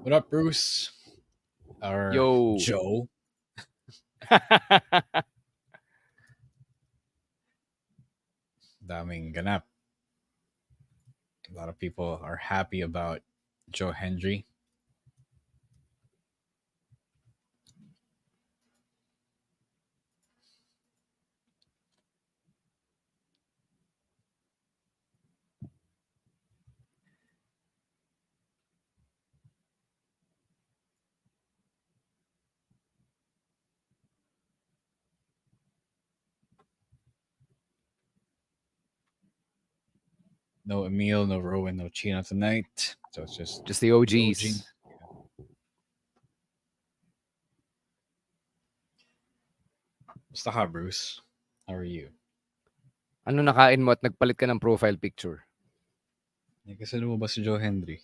What up, Bruce? Or Yo. Joe? Daming ganap. A lot of people are happy about Joe Hendry. No Emil, no Rowan, no Chino tonight. So it's just the OGs. Basta ka, Bruce. How are you? Ano nakain mo at nagpalit ka ng profile picture? Kasi lumabas si Joe Hendry.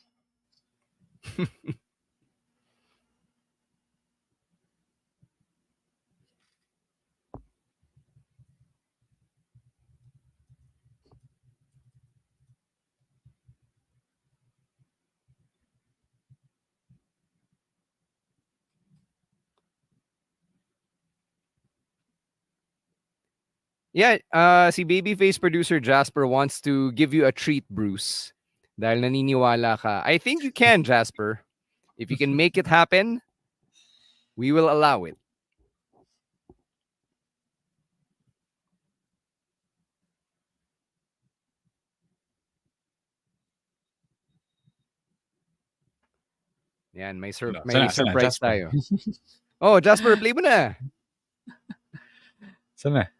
Yeah, si Babyface producer Jasper wants to give you a treat, Bruce. Dahil naniniwala ka. I think you can, Jasper. If you can make it happen, we will allow it. Yan, may surprise tayo. Oh, Jasper, play mo na. Sana.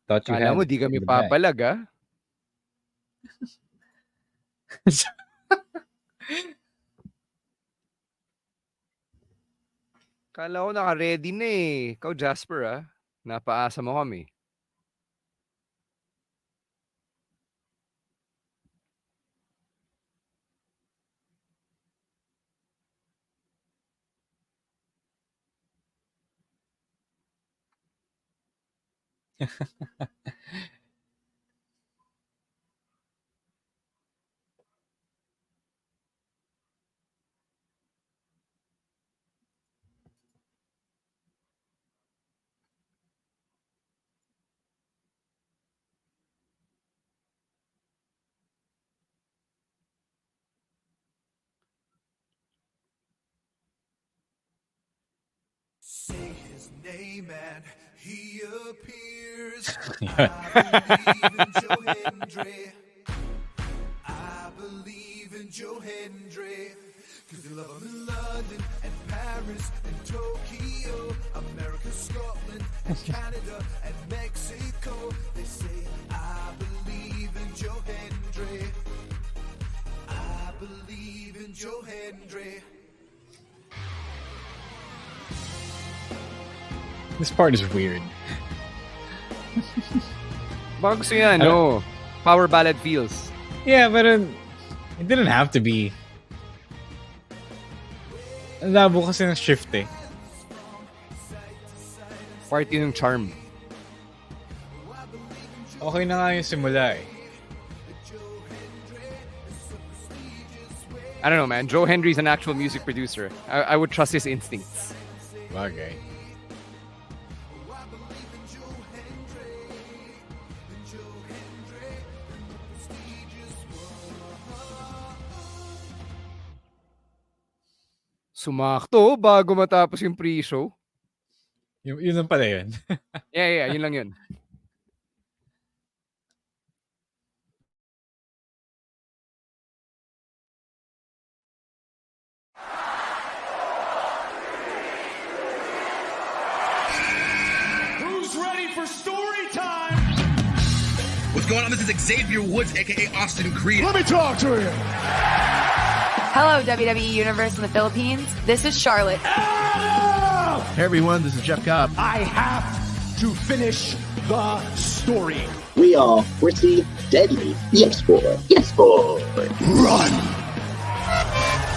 Thought you Kala mo, di kami papalag, ha? Kala ko naka-ready na eh. Ikaw, Jasper, ha? Napaasa mo kami. Say his name and he appears. I believe in Joe Hendry. I believe in Joe Hendry. Cause they love him in London and Paris and Tokyo, America, Scotland and Canada and Mexico. They say, I believe in Joe Hendry. I believe in Joe Hendry. This part is weird. Baka gusto yan, no? Power ballad feels. Yeah, but it didn't have to be. Ang labo kasi ng shift eh. Part yun ng charm. Okay na nga yung simula eh. I don't know, man. Joe Hendry's an actual music producer. I would trust his instincts. Bagay. Sumakto bago matapos yung pre-show. Yun lang pala yun. Yeah, yun lang yun. Who's ready for story time? What's going on? This is Xavier Woods, aka Austin Creed. Let me talk to you. Hello, WWE Universe in the Philippines. This is Charlotte. Hey everyone, this is Jeff Cobb. I have to finish the story. We are pretty deadly. Yes, boy. Yes, boy. Run!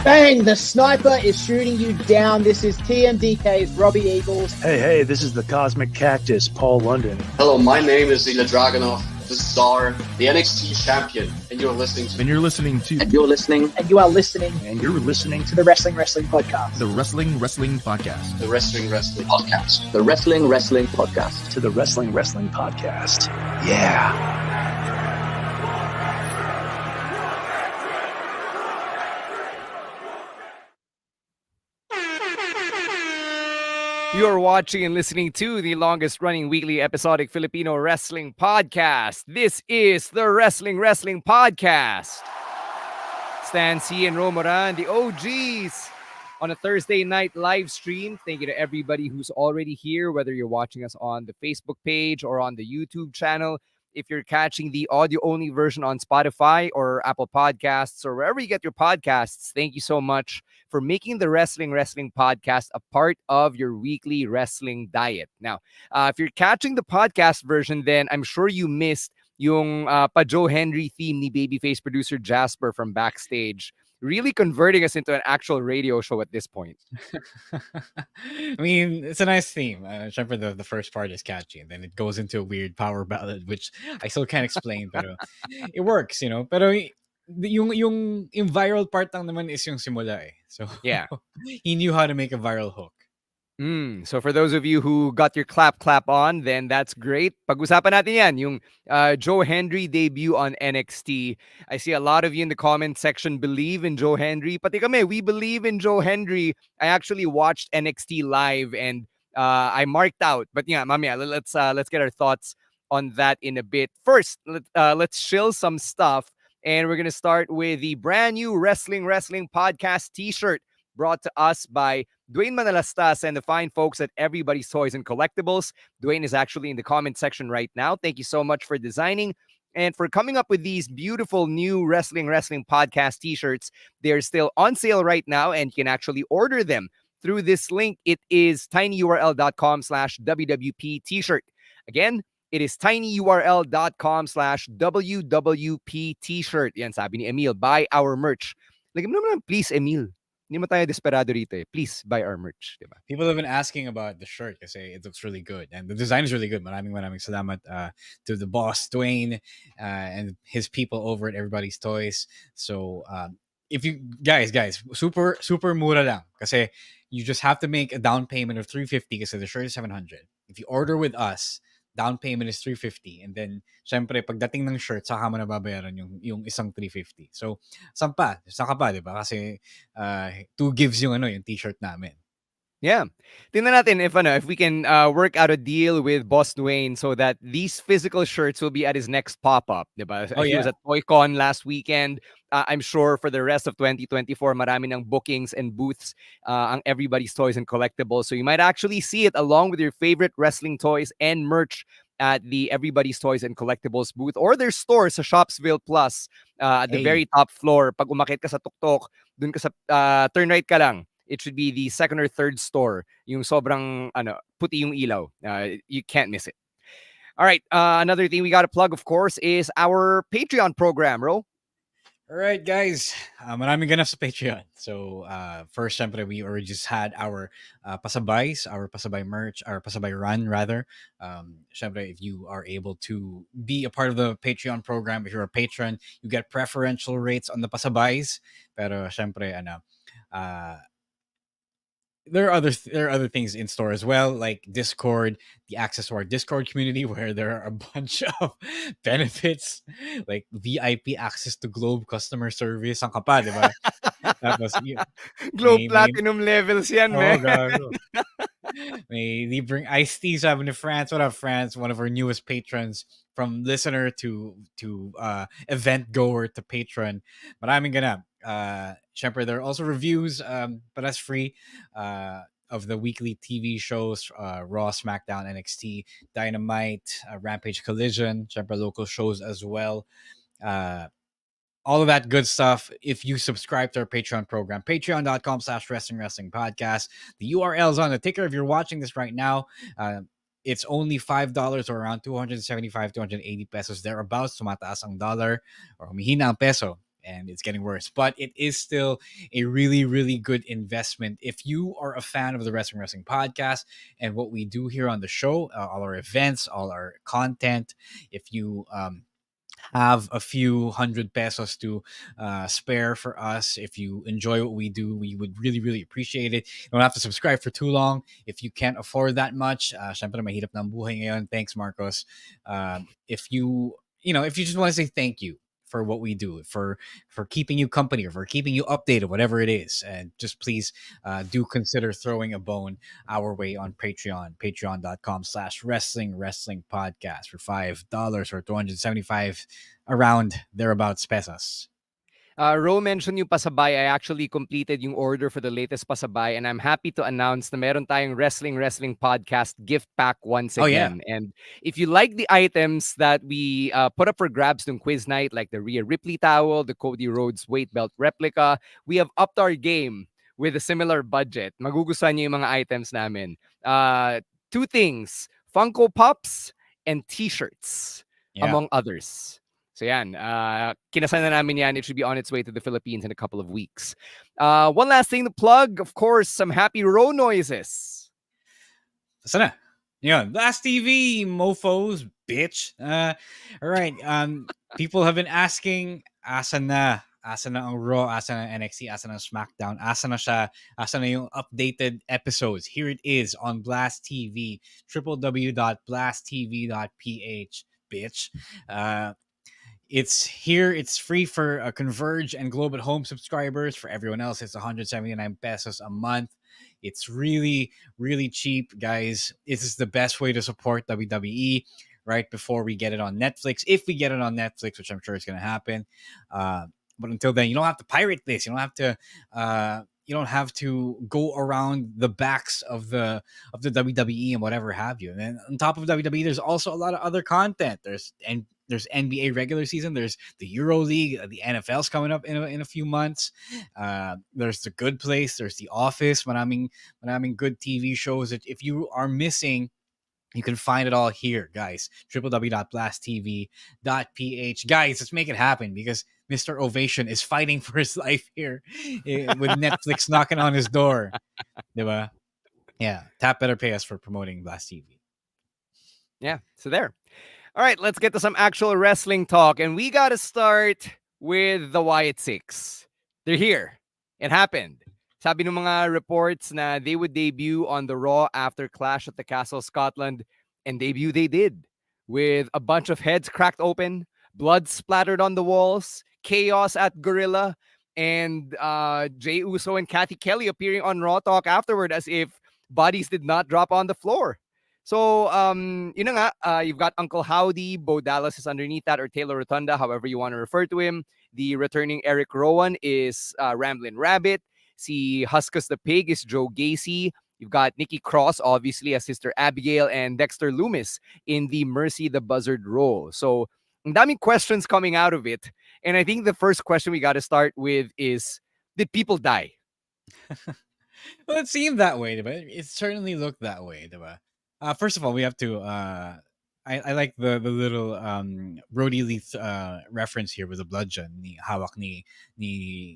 Bang! The sniper is shooting you down. This is TMDK's Robbie Eagles. Hey, this is the Cosmic Cactus, Paul London. Hello, my name is Ilya Dragunov. This is Czar, the NXT champion, and you're listening to. And you're listening to. And you're listening. And you are listening. And you're listening to the Wrestling Podcast. The Wrestling Podcast. The Wrestling Podcast. The Wrestling Podcast. To the Wrestling Podcast. Yeah. You're watching and listening to the longest running weekly episodic Filipino wrestling podcast. This is the Wrestling Podcast. Stan C and Romoran, the OGs, on a Thursday night live stream. Thank you to everybody who's already here, whether you're watching us on the Facebook page or on the YouTube channel. If you're catching the audio-only version on Spotify or Apple Podcasts or wherever you get your podcasts, thank you so much for making the Wrestling Podcast a part of your weekly wrestling diet. Now, if you're catching the podcast version, then I'm sure you missed yung pa Joe Hendry theme ni babyface producer Jasper from backstage, really converting us into an actual radio show at this point. I mean, it's a nice theme. Syempre, the first part is catchy, and then it goes into a weird power ballad, which I still can't explain, pero it works, you know. Pero yung viral part lang naman is yung simula eh. So yeah, he knew how to make a viral hook. So for those of you who got your clap on, then that's great. Pag-usapan natin yan, yung Joe Hendry debut on NXT. I see a lot of you in the comment section believe in Joe Hendry. Pati kami, we believe in Joe Hendry. I actually watched NXT live and I marked out. But yeah, mamaya, let's get our thoughts on that in a bit. First, let's chill some stuff. And we're going to start with the brand new Wrestling Podcast t-shirt brought to us by Dwayne Manalastas and the fine folks at Everybody's Toys and Collectibles. Dwayne is actually in the comment section right now. Thank you so much for designing and for coming up with these beautiful new Wrestling Podcast t-shirts. They're still on sale right now and you can actually order them through this link. It is tinyurl.com/WWP t-shirt. Again, it is tinyurl.com/WWP t-shirt. Yan, sabi ni Emil, buy our merch. Like, please, Emil. Hindi mo tayo desperado rito eh. Please buy our merch. Diba? People have been asking about the shirt kasi it looks really good. And the design is really good. Maraming salamat to the boss, Dwayne, and his people over at Everybody's Toys. So, if you guys, super mura lang. Kasi you just have to make a down payment of $350 kasi the shirt is $700. If you order with us, down payment is $350, and then syempre pagdating ng shirt saka mo na babayaran yung isang $350. So saan ka pa, di ba? Kasi 2 gives yung yung t-shirt namin. Yeah. Tingnan natin if we can work out a deal with Boss Dwayne so that these physical shirts will be at his next pop-up. Diba? He was at ToyCon last weekend. I'm sure for the rest of 2024, marami ng bookings and booths ang Everybody's Toys and Collectibles. So you might actually see it along with your favorite wrestling toys and merch at the Everybody's Toys and Collectibles booth or their store sa Shopsville Plus at the very top floor. Pag umakyat ka sa tuktok, dun ka sa turn right ka lang. It should be the second or third store. Yung sobrang puti yung ilaw. You can't miss it. All right. Another thing we got to plug, of course, is our Patreon program, Ro. All right, guys. Maraming ganap sa Patreon. So, first, syempre, we already just had our pasabays, our pasabay merch, our pasabay run, rather. Syempre, if you are able to be a part of the Patreon program, if you're a patron, you get preferential rates on the pasabays. Pero, syempre, there are other things in store as well, like Discord, the access to our Discord community where there are a bunch of benefits like VIP access to Globe customer service. Ang kapal, di ba? Tapos, Globe Platinum levels yan, man. Gago. May libreng iced tea, sabi ni France. What up, France? One of our newest patrons, from listener to event goer to patron. Maraming ganap. Syempre, there are also reviews, but that's free, of the weekly TV shows, Raw, SmackDown, NXT, Dynamite, Rampage, Collision, syempre local shows as well. All of that good stuff if you subscribe to our Patreon program, patreon.com/wrestling podcast. The URL is on the ticker if you're watching this right now. It's only $5 or around 275, 280 pesos thereabouts. Tumataas ang dollar or humihina ang peso. And it's getting worse, but it is still a really, really good investment. If you are a fan of the Wrestling Podcast and what we do here on the show, all our events, all our content, if you have a few hundred pesos to spare for us. If you enjoy what we do, we would really, really appreciate it. You don't have to subscribe for too long. If you can't afford that much, syempre mahirap ng buhay ngayon. Thanks, Marcos. If if you just want to say thank you for what we do, for keeping you company, or for keeping you updated, whatever it is, and just please do consider throwing a bone our way on Patreon, patreon.com/wrestling podcast for $5 or 275 around thereabouts pesos. Ro mentioned yung pasabay. I actually completed yung order for the latest pasabay, and I'm happy to announce na meron tayong Wrestling Podcast gift pack once Oh, yeah. again. And if you like the items that we put up for grabs during quiz night, like the Rhea Ripley towel, the Cody Rhodes weight belt replica, we have upped our game with a similar budget. Magugustuhan niyo yung mga items namin. Two things, Funko Pops and t-shirts, Yeah. among others. So yan, kinasal na namin yan. It should be on its way to the Philippines in a couple of weeks. One last thing to plug, of course, some happy row noises. Sana. Yun. Blast TV, mofos, bitch. All right. People have been asking, asa na? Asa na ang Raw? Asa na NXT? Asa na SmackDown? Asa na siya? Asa na yung updated episodes? Here it is on Blast TV. www.blasttv.ph, bitch. It's here. It's free for Converge and Globe at Home subscribers. For everyone else, it's 179 pesos a month. It's really, really cheap, guys. This is the best way to support WWE right before we get it on Netflix. If we get it on Netflix, which I'm sure is going to happen. But until then, you don't have to pirate this. You don't have to. You don't have to go around the backs of the WWE and whatever have you. And then on top of WWE, there's also a lot of other content. There's NBA regular season. There's the Euro League. The NFL's coming up in a few months. There's The Good Place. There's The Office. Maraming good TV shows that if you are missing, you can find it all here, guys. www.blasttv.ph. Guys, let's make it happen because Mr. Ovation is fighting for his life here with Netflix knocking on his door. Diba? Yeah. TAP better pay us for promoting Blast TV. Yeah, so there. All right, let's get to some actual wrestling talk. And we got to start with the Wyatt Sicks. They're here. It happened. Sabi ng mga reports na they would debut on the Raw after Clash at the Castle Scotland. And debut they did. With a bunch of heads cracked open, blood splattered on the walls, chaos at Gorilla, and Jey Uso and Cathy Kelly appearing on Raw Talk afterward as if bodies did not drop on the floor. So, yun na nga, you've got Uncle Howdy, Bo Dallas is underneath that, or Taylor Rotunda, however you want to refer to him. The returning Eric Rowan is Ramblin' Rabbit. Si Huskus the Pig is Joe Gacy. You've got Nikki Cross, obviously, as Sister Abigail, and Dexter Loomis in the Mercy the Buzzard role. So, ang daming questions coming out of it. And I think the first question we got to start with is, did people die? Well, it seemed that way, but it certainly looked that way, diba? First of all, we have to. I like the little Brody Lee reference here with the bludgeon, ni hawak ni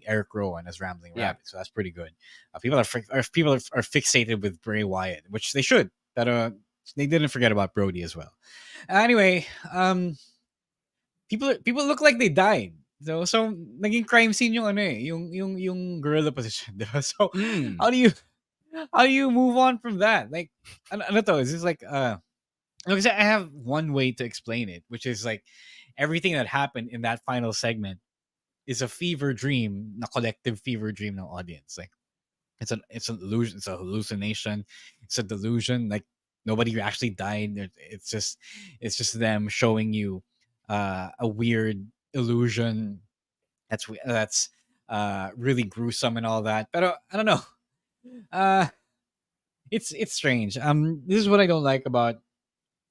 Eric Rowan as Rambling Yeah. Rabbit. So that's pretty good. People are fixated with Bray Wyatt, which they should. But they didn't forget about Brody as well. Anyway, people look like they died. So naging crime scene yung yung gorilla position, diba? So Mm. how do you move on from that? Like, ano to? Is this like because I have one way to explain it, which is like everything that happened in that final segment is a fever dream, a collective fever dream ng audience. Like it's an illusion, it's a hallucination, it's a delusion. Like nobody actually died. It's just them showing you a weird illusion that's really gruesome and all that. But I don't know. It's strange. This is what I don't like about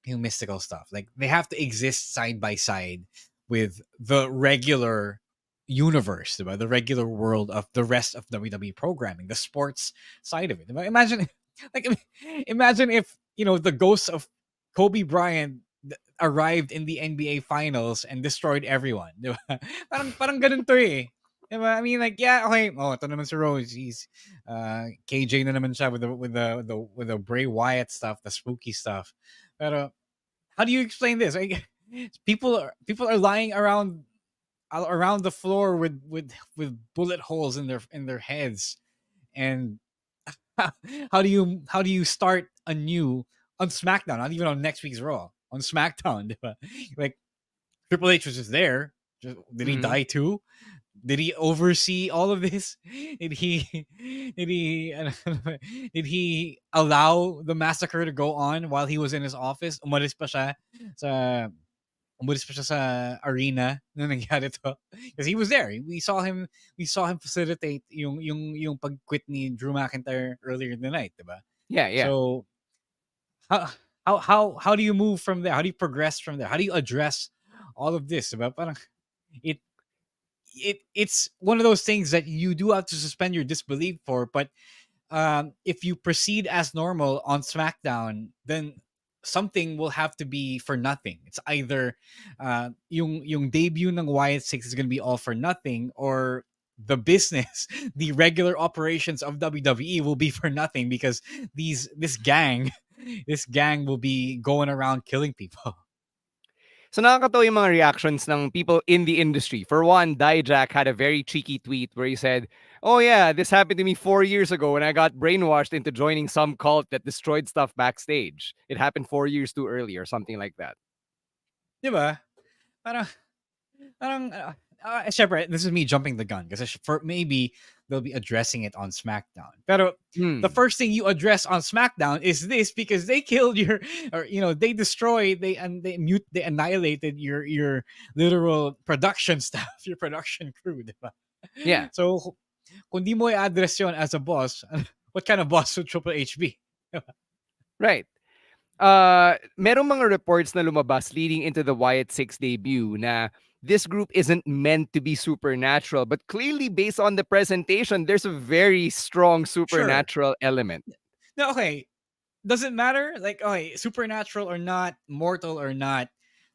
mystical stuff. Like they have to exist side by side with the regular universe, diba? The regular world of the rest of WWE programming, the sports side of it. Diba? Imagine if the ghost of Kobe Bryant arrived in the NBA Finals and destroyed everyone. Diba? Parang ganun to eh. Diba? I mean, like, yeah, okay. Oh, ito naman si Rose. He's KJ na naman siya with the Bray Wyatt stuff, the spooky stuff. Pero how do you explain this? Like, people are lying around the floor with bullet holes in their heads. And how do you start anew on SmackDown? Not even on next week's Raw, on SmackDown. Diba? Like Triple H was just there. Did he Mhm. die too? Did he oversee all of this? Did he did he did he allow the massacre to go on while he was in his office? Sa umalis pa siya sa arena nung nangyari to. Because he was there. We saw him facilitate yung pag-quit ni Drew McIntyre earlier in the night, diba? Yeah, yeah. So how how do you move from there? How do you progress from there? How do you address all of this? Diba? Parang it it's one of those things that you do have to suspend your disbelief for, but if you proceed as normal on SmackDown, then something will have to be for nothing. It's either yung debut ng Wyatt Six is going to be all for nothing, or the business, the regular operations of WWE will be for nothing because this gang, this gang will be going around killing people. So nakakatawa yung mga reactions ng people in the industry. For one, Dijak had a very cheeky tweet where he said, "Oh yeah, this happened to me 4 years ago when I got brainwashed into joining some cult that destroyed stuff backstage. It happened 4 years too early," or something like that. Diba? Parang Syempre, this is me jumping the gun because for maybe they'll be addressing it on SmackDown. Pero the first thing you address on SmackDown is this, because they killed your, or they destroyed, they annihilated your literal production staff, your production crew, diba? Yeah. So kung di mo i-address yon as a boss, what kind of boss would Triple H be? Right. Merong mga reports na lumabas leading into the Wyatt Six debut na this group isn't meant to be supernatural, but clearly based on the presentation, there's a very strong Sure. supernatural element. No, okay. Doesn't matter. Like, okay, supernatural or not, mortal or not,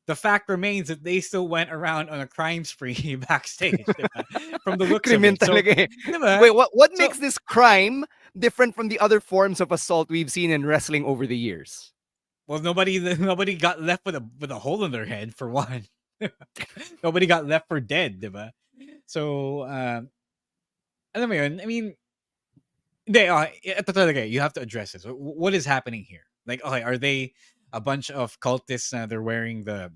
the fact remains that they still went around on a crime spree backstage, diba? From the looks of Krimen it. So, talaga eh. diba? Wait, what So, makes this crime different from the other forms of assault we've seen in wrestling over the years? well, nobody got left with a hole in their head, for one. Nobody got left for dead, diba? So, alam mo yun, I mean, ito talaga, you have to address this. What is happening here? Like, okay, are they a bunch of cultists? They're wearing the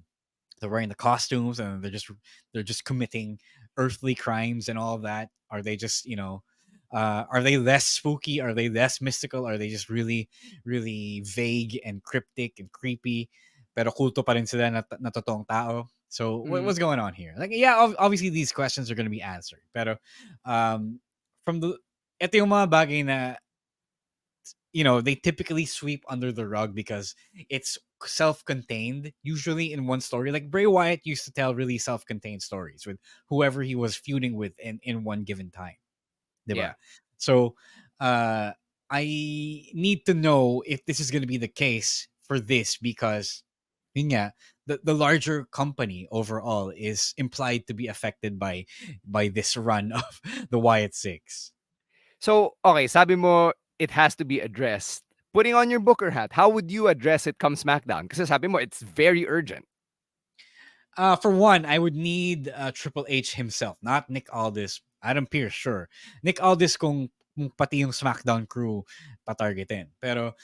costumes and they're just committing earthly crimes and all of that. Are they just are they less spooky? Are they less mystical? Are they just really really vague and cryptic and creepy, pero kulto pa rin sila na totoong tao? So what's going on here? Like, yeah, obviously these questions are going to be answered, pero from the ito yung mga bagay na they typically sweep under the rug because it's self-contained, usually in one story. Like Bray Wyatt used to tell really self-contained stories with whoever he was feuding with in one given time, Yeah. diba? So I need to know if this is going to be the case for this, because yun nga, the larger company overall is implied to be affected by this run of the Wyatt Six. So, okay, sabi mo, it has to be addressed. Putting on your Booker hat, how would you address it come SmackDown? Kasi sabi mo, it's very urgent. For one, I would need Triple H himself, not Nick Aldis. Adam Pearce, sure. Nick Aldis kung pati yung SmackDown crew patargetin. Pero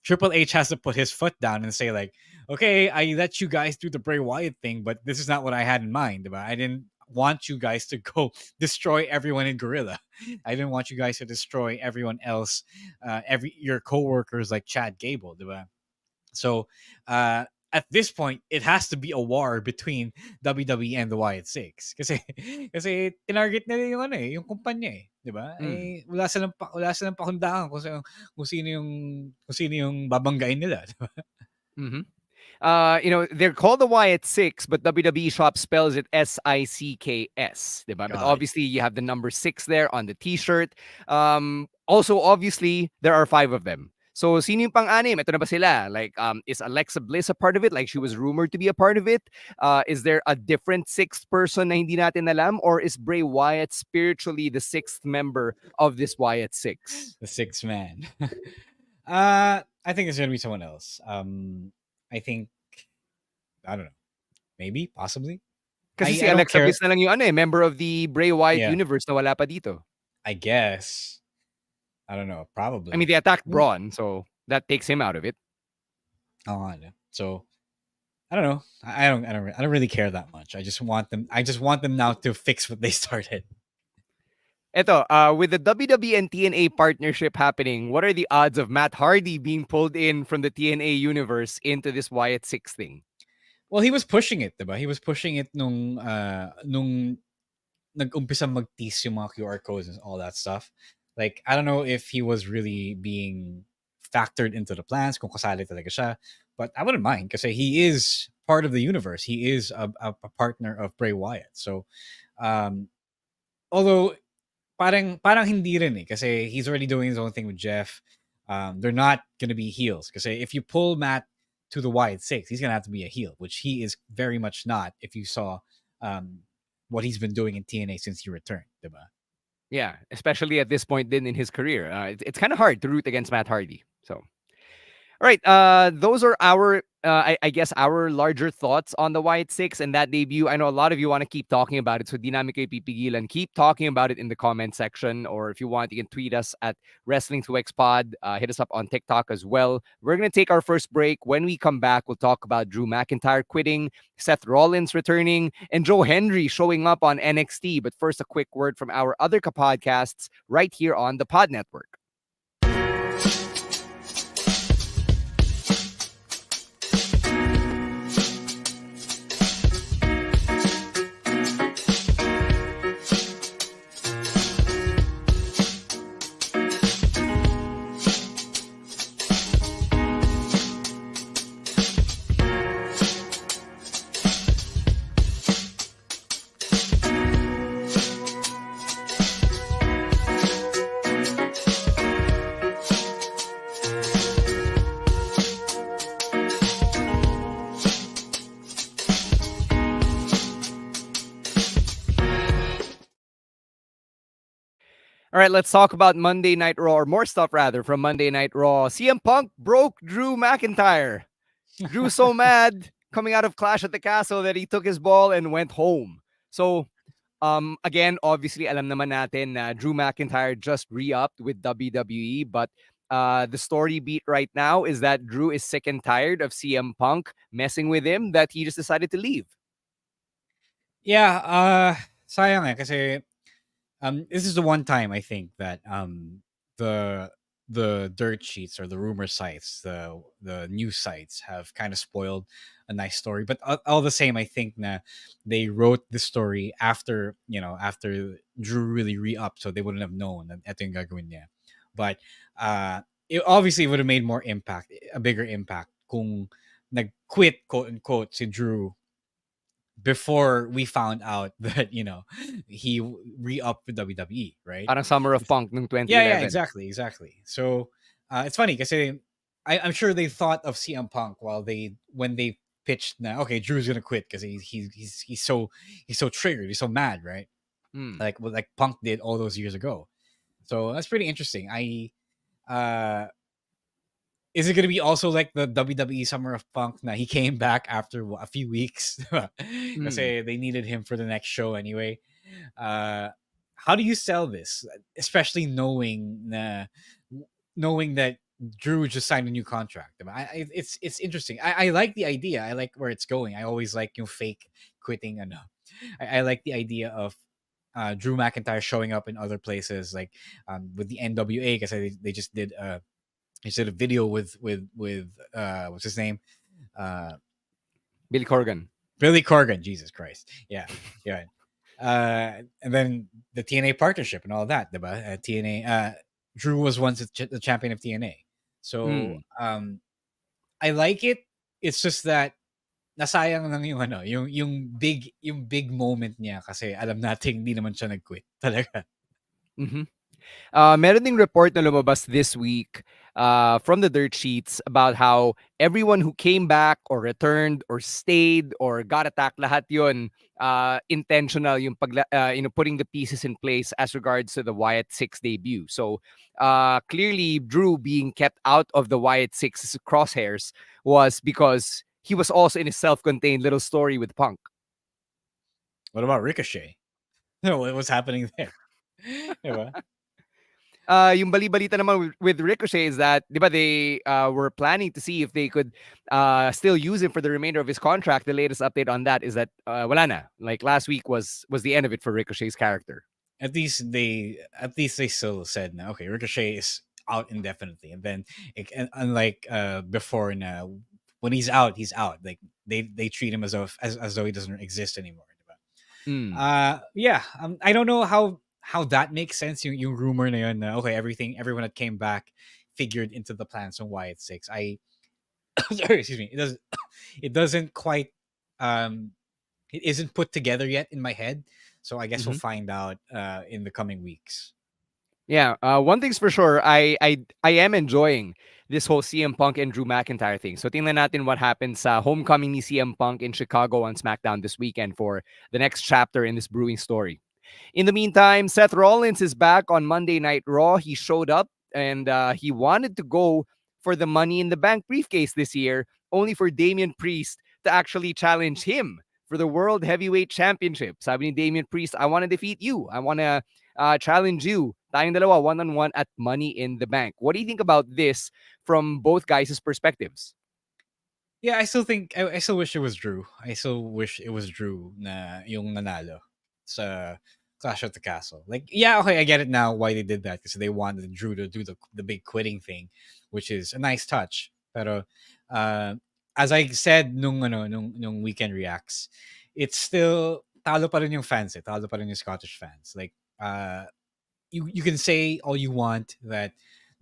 Triple H has to put his foot down and say, like, okay, I let you guys do the Bray Wyatt thing, but this is not what I had in mind. Diba? I didn't want you guys to go destroy everyone in Gorilla. I didn't want you guys to destroy everyone else, your coworkers like Chad Gable. Diba? So at this point, it has to be a war between WWE and the Wyatt Six. Kasi tinarget nila yung yung kumpanya eh, 'di ba? Eh wala silang pakundangan kung sino yung babanggain nila, 'di ba? Mm-hmm. They're called the Wyatt Six, but WWE Shop spells it SICKS, diba? But obviously, you have the number 6 there on the T-shirt. Also, obviously, there are 5 of them. So, sino yung pang-anim? Ito na ba sila? Like, is Alexa Bliss a part of it? Like, she was rumored to be a part of it. Is there a different 6th person na hindi natin alam? Or is Bray Wyatt spiritually the 6th member of this Wyatt Six? The 6th man. I think it's gonna be someone else. I think, I don't know. maybe, possibly. Kasi si I don't Alexa care. Bliss na lang yung member of the Bray Wyatt Yeah. universe na wala pa dito. I guess. I don't know. Probably. I mean, they attacked Braun, so that takes him out of it. Oh, so I don't know. I don't really care that much. I just want them now to fix what they started. Eto, with the WWE and TNA partnership happening, what are the odds of Matt Hardy being pulled in from the TNA universe into this Wyatt Sicks thing? Well, he was pushing it, diba? He was pushing it nung nag-umpisa mag-tease yung mga QR codes and all that stuff. Like, I don't know if he was really being factored into the plans, kung kasali talaga siya. But I wouldn't mind because he is part of the universe. He is a partner of Bray Wyatt. So, although parang hindi rin kasi he's already doing his own thing with Jeff. They're not gonna be heels because if you pull Matt to the Wyatt Six, he's gonna have to be a heel, which he is very much not. If you saw what he's been doing in TNA since he returned, diba? Yeah, especially at this point then in his career. It's kind of hard to root against Matt Hardy. So, all right, those are our, I guess, our larger thoughts on the Wyatt Six and that debut. I know a lot of you want to keep talking about it, so di namin kayo pipigilan. Keep talking about it in the comment section, or if you want, you can tweet us at Wrestling2XPod. Hit us up on TikTok as well. We're going to take our first break. When we come back, we'll talk about Drew McIntyre quitting, Seth Rollins returning, and Joe Hendry showing up on NXT. But first, a quick word from our other podcasts right here on the Pod Network. All right, let's talk about Monday Night Raw, or more stuff rather from Monday Night Raw. CM Punk broke Drew McIntyre. Drew so mad coming out of Clash at the Castle that he took his ball and went home. So, again, obviously, alam naman natin na Drew McIntyre just re-upped with WWE, but the story beat right now is that Drew is sick and tired of CM Punk messing with him, that he just decided to leave. Yeah, sayang kasi this is the one time I think that the dirt sheets or the rumor sites, the news sites have kind of spoiled a nice story. But all the same, I think na they wrote the story after after Drew really re-upped, so they wouldn't have known that ito yung gagawin niya. But it obviously would have made more impact, a bigger impact, kung nag-quit quote unquote si Drew before we found out that he re-upped with WWE, right? Parang Summer of Punk nung 2011. Yeah, exactly. So it's funny because I'm sure they thought of CM Punk when they pitched na okay, Drew's gonna quit because he's so triggered, he's so mad, right? Like Punk did all those years ago. So that's pretty interesting. Is it going to be also like the WWE Summer of Punk? Now he came back after a few weeks because they needed him for the next show anyway. How do you sell this, especially knowing that Drew just signed a new contract? It's interesting. I like the idea. I like where it's going. I always like fake quitting. I like the idea of Drew McIntyre showing up in other places, like with the NWA, because they just did a video with what's his name, Billy Corgan. Jesus Christ, yeah. And then the TNA partnership and all that, diba? TNA, Drew was once the champion of TNA, so I like it. It's just that nasayang lang yung big moment niya kasi alam natin hindi naman siya nag-quit talaga. Meron ding report na lumabas this week from the dirt sheets about how everyone who came back or returned or stayed or got attacked, lahat yun intentional, yung putting the pieces in place as regards to the Wyatt Sicks debut. So clearly Drew being kept out of the Wyatt Sicks crosshairs was because he was also in a self-contained little story with Punk. What about Ricochet? What was happening there? Diba? Yung bali-balita naman with Ricochet is that, di ba, they were planning to see if they could still use him for the remainder of his contract. The latest update on that is that wala na. Like last week was the end of it for Ricochet's character. At least they still said, no, okay, Ricochet is out indefinitely, and then unlike before, now when he's out. Like they treat him as though he doesn't exist anymore. Diba? Mm. Yeah. I don't know how that makes sense. Yung rumor na yun na, okay, everyone that came back figured into the plans on Wyatt Six. Sorry, excuse me. It doesn't quite um it isn't put together yet in my head. So I guess we'll find out in the coming weeks. Yeah, one thing's for sure, I am enjoying this whole CM Punk and Drew McIntyre thing. So tingnan natin what happens sa homecoming ni CM Punk in Chicago on SmackDown this weekend for the next chapter in this brewing story. In the meantime, Seth Rollins is back on Monday Night Raw. He showed up and he wanted to go for the Money in the Bank briefcase this year, only for Damian Priest to actually challenge him for the World Heavyweight Championship. Sabi ni Damian Priest, I want to defeat you. I want to challenge you. Tayong dalawa, one-on-one at Money in the Bank. What do you think about this from both guys' perspectives? Yeah, I still wish it was Drew. I still wish it was Drew na yung nanalo sa Clash of the Castle. Like, yeah, okay, I get it now why they did that, because they wanted Drew to do the big quitting thing, which is a nice touch. Pero uh, as I said nung weekend reacts, it's still talo pa rin yung fans, talo pa rin yung Scottish fans. Like you can say all you want that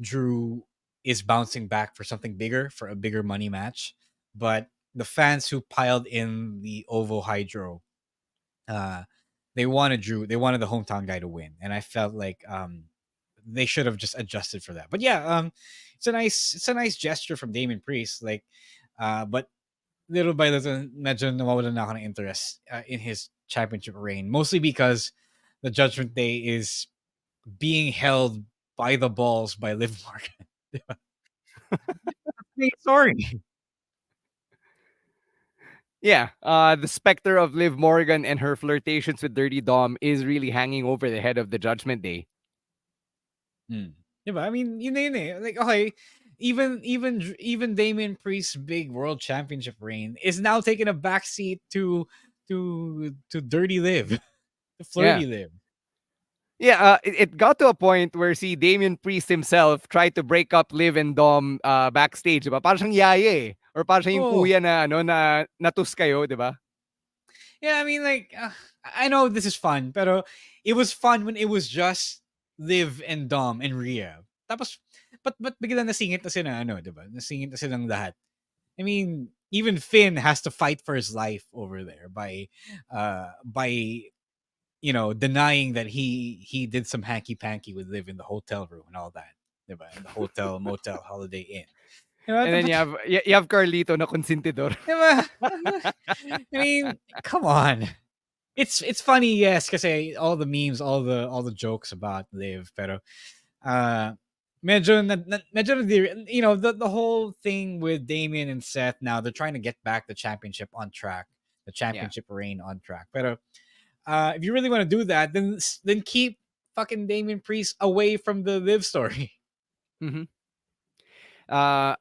Drew is bouncing back for something bigger, for a bigger money match, but the fans who piled in the Ovo Hydro, uh, they wanted the hometown guy to win, and I felt like they should have just adjusted for that. But yeah, it's a nice gesture from Damon Priest, like, but little by little, medyo nawawalan na ako ng interest in his championship reign, mostly because the Judgment Day is being held by the balls by Liv Morgan. Sorry. Yeah, the specter of Liv Morgan and her flirtations with Dirty Dom is really hanging over the head of the Judgment Day. Diba? I mean, yun na yun eh. Like, okay, even Damian Priest's big world championship reign is now taking a backseat to Dirty Liv, to Yeah. Flirty Liv. Yeah, it got to a point where see Damian Priest himself tried to break up Liv and Dom backstage, diba? Parang siyang yaya eh. Or parang siyang yung Oh. kuya na natus kayo, diba? Yeah, I mean, like, I know this is fun, pero it was fun when it was just Liv and Dom and Rhea. Tapos, but bigla nasingit na sila, diba? Nasingit na silang lahat. I mean, even Finn has to fight for his life over there by denying that he did some hanky panky with Liv in the hotel room and all that, diba? In the hotel, motel, Holiday Inn. Diba? And then you have Carlito na consentidor. Diba? I mean, come on. It's funny, yes, kasi all the memes, all the jokes about Liv, pero medyo the whole thing with Damien and Seth, now they're trying to get back the championship on track, the championship reign on track. Pero if you really want to do that, then keep fucking Damien Priest away from the Liv story. Mm-hmm.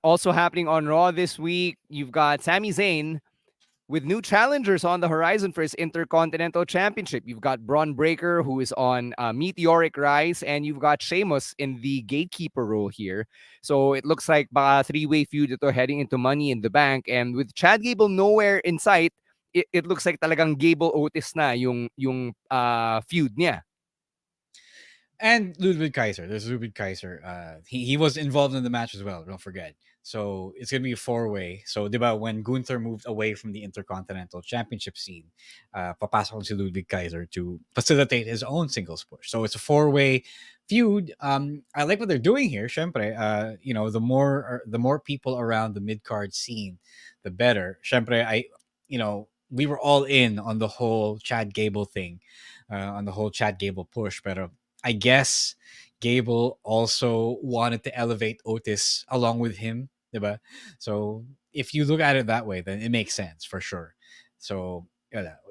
Also happening on Raw this week, you've got Sami Zayn with new challengers on the horizon for his Intercontinental Championship. You've got Braun Breaker, who is on Meteoric Rise, and you've got Sheamus in the gatekeeper role here. So it looks like a three-way feud ito heading into Money in the Bank. And with Chad Gable nowhere in sight, it looks like talagang Gable Otis na yung feud niya. And Ludwig Kaiser. There's Ludwig Kaiser. He was involved in the match as well. Don't forget. So it's gonna be a four-way. So, diba, when Gunther moved away from the Intercontinental Championship scene, papasok si Ludwig Kaiser to facilitate his own singles push. So it's a four-way feud. I like what they're doing here. Syempre, the more people around the mid-card scene, the better. Syempre, we were all in on the whole Chad Gable thing, on the whole Chad Gable push, pero I guess Gable also wanted to elevate Otis along with him, diba? So if you look at it that way, then it makes sense for sure. So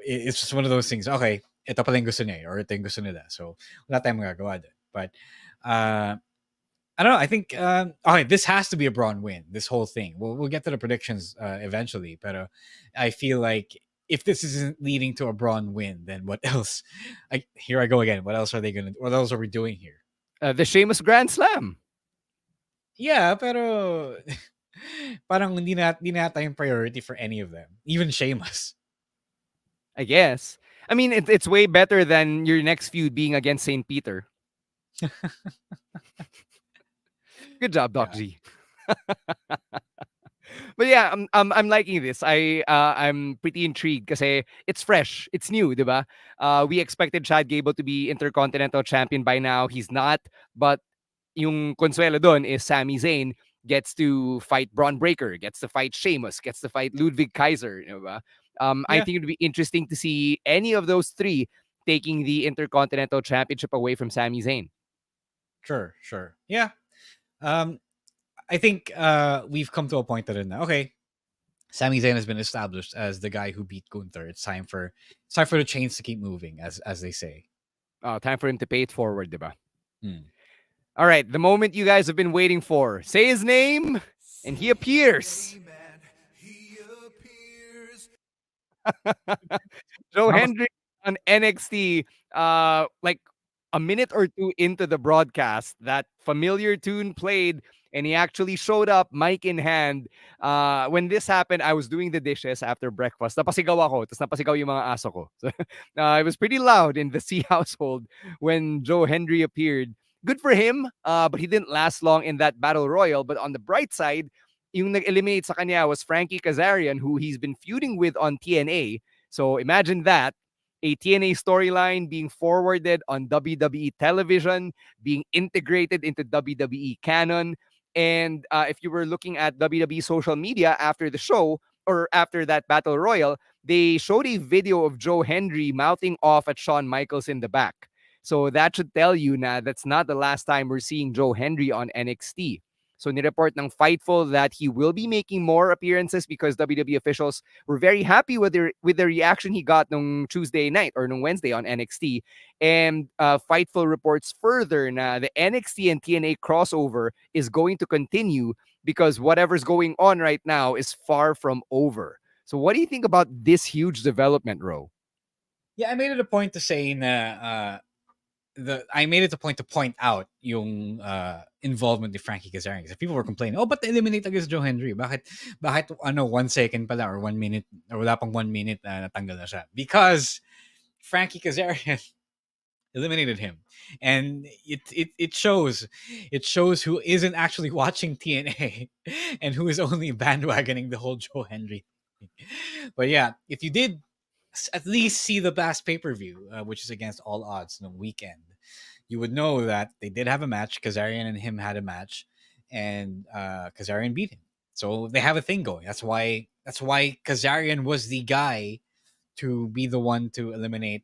it's just one of those things. Okay, ito pala yung gusto niya or ito yung gusto nila. So wala tayong magagawa doon. But I don't know. I think okay, this has to be a Braun win. This whole thing. We'll get to the predictions eventually, but I feel like if this isn't leading to a Braun win, then what else? Here I go again. What else are they gonna? What else are we doing here? The Sheamus Grand Slam. Yeah, pero parang hindi na yung priority for any of them. Even Sheamus. I guess. I mean, it's way better than your next feud being against St. Peter. Good job, Doc G. But yeah, I'm liking this. I'm pretty intrigued kasi it's fresh, it's new, diba? We expected Chad Gable to be Intercontinental Champion by now. He's not, but yung consuelo doon is Sami Zayn gets to fight Braun Breaker, gets to fight Sheamus, gets to fight Ludwig Kaiser, diba? I think it would be interesting to see any of those three taking the Intercontinental Championship away from Sami Zayn. Sure. Yeah. I think we've come to a point that okay, Sami Zayn has been established as the guy who beat Gunther. It's time for the chains to keep moving, as they say. Time for him to pay it forward, diba? Hmm. All right, the moment you guys have been waiting for. Say his name, and he appears. Joe Hendry on NXT, like a minute or two into the broadcast, that familiar tune played, and he actually showed up, mic in hand. When this happened, I was doing the dishes after breakfast. Napasigaw ako, tapos napasigaw yung mga aso ko. So, it was pretty loud in the C household when Joe Hendry appeared. Good for him, but he didn't last long in that Battle Royal. But on the bright side, yung nag-eliminate sa kanya was Frankie Kazarian, who he's been feuding with on TNA. So imagine that, a TNA storyline being forwarded on WWE television, being integrated into WWE canon. And if you were looking at WWE social media after the show, or after that Battle Royal, they showed a video of Joe Hendry mouthing off at Shawn Michaels in the back. So that should tell you na that's not the last time we're seeing Joe Hendry on NXT. So nireport ng Fightful that he will be making more appearances because WWE officials were very happy with the reaction he got on Tuesday night or on Wednesday on NXT. And Fightful reports further na the NXT and TNA crossover is going to continue because whatever's going on right now is far from over. So what do you think about this huge development, Ro? Yeah, I made it a point to say na I made it a point to point out yung involvement ni Frankie Kazarian. Because people were complaining, but they eliminate against Joe Hendry. Bakit 1 second pala or 1 minute or wala pang 1 minute na natanggal na siya? Because Frankie Kazarian eliminated him. And it shows who isn't actually watching TNA and who is only bandwagoning the whole Joe Hendry thing. But yeah, if you did at least see the last pay-per-view, which is against All Odds in the weekend, you would know that they did have a match. Kazarian and him had a match, and Kazarian beat him. So they have a thing going. That's why Kazarian was the guy to be the one to eliminate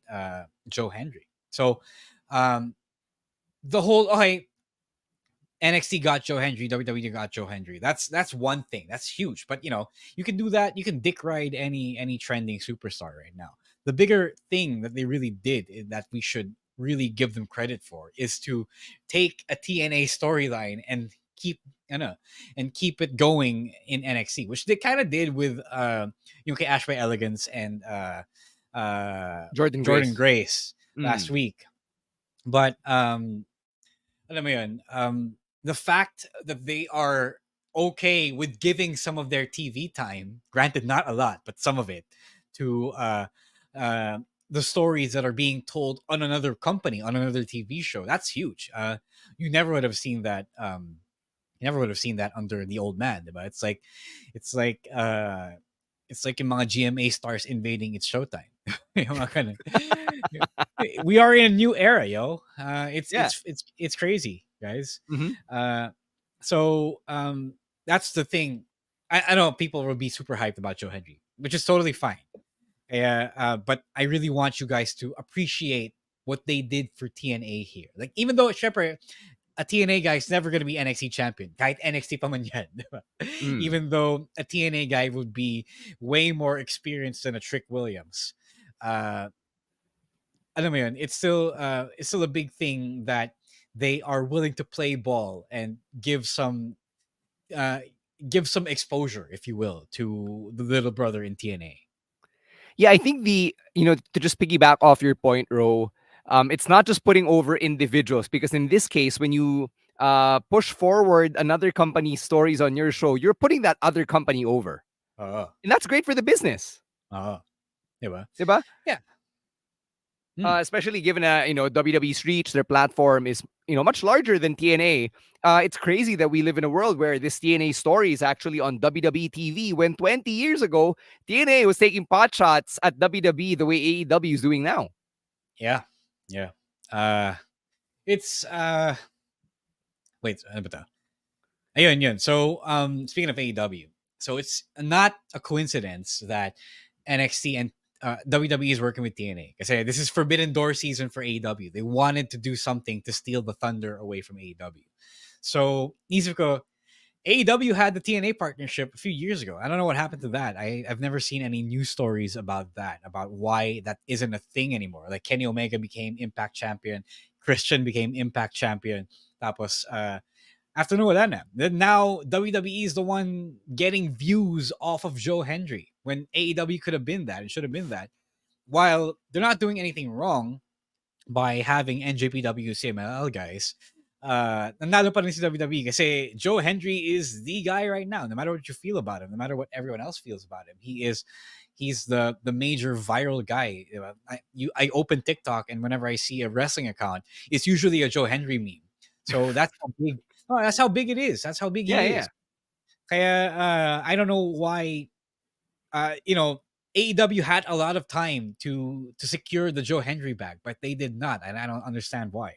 Joe Hendry. So the whole NXT got Joe Hendry, WWE got Joe Hendry. That's one thing. That's huge. But you can do that. You can dick ride any trending superstar right now. The bigger thing that they really did that we should really give them credit for is to take a TNA storyline and keep it going in NXT, which they kind of did with Ash by Elegance and Jordan Grace last week. But alam mo yun, the fact that they are okay with giving some of their TV time, granted not a lot, but some of it, to the stories that are being told on another company, on another TV show, that's huge. You never would have seen that. You never would have seen that under the old man, but it's like in mga GMA stars invading its showtime. We are in a new era, yo. It's crazy, guys. Mm-hmm. So that's the thing. I know people will be super hyped about Joe Hendry, which is totally fine. But I really want you guys to appreciate what they did for TNA here. Like, even though syempre, a TNA guy is never going to be NXT champion. Kahit NXT pa man yan, di ba? Even though a TNA guy would be way more experienced than a Trick Williams. Alam mo yun, it's still a big thing that they are willing to play ball and uh, give some exposure, if you will, to the little brother in TNA. Yeah, I think to just piggyback off your point, Ro, it's not just putting over individuals, because in this case, when you push forward another company's stories on your show, you're putting that other company over. Oo. And that's great for the business. Oo. Diba? Diba? Yeah. Especially given WWE's reach, their platform is much larger than TNA. It's crazy that we live in a world where this TNA story is actually on WWE TV, when 20 years ago TNA was taking pot shots at WWE the way AEW is doing now. Yeah. Yeah. It's wait, ano ba to? Ayun, yun. So, speaking of AEW, so it's not a coincidence that NXT and WWE is working with TNA. Kasi this is Forbidden Door season for AEW. They wanted to do something to steal the thunder away from AEW. So, isip ko, AEW had the TNA partnership a few years ago. I don't know what happened to that. I've never seen any news stories about that, about why that isn't a thing anymore. Like Kenny Omega became Impact Champion, Christian became Impact Champion. Tapos, after wala na. Then now WWE is the one getting views off of Joe Hendry, when AEW could have been that and should have been that. While they're not doing anything wrong by having NJPW CMLL guys, nanalo pa rin si WWE kasi Joe Hendry is the guy right now. No matter what you feel about him, no matter what everyone else feels about him, he's the major viral guy. I open TikTok, and whenever I see a wrestling account, it's usually a Joe Hendry meme. So that's how big. Oh, that's how big it is. That's how big he is. Kaya, I don't know why. AEW had a lot of time to secure the Joe Hendry bag, but they did not, and I don't understand why.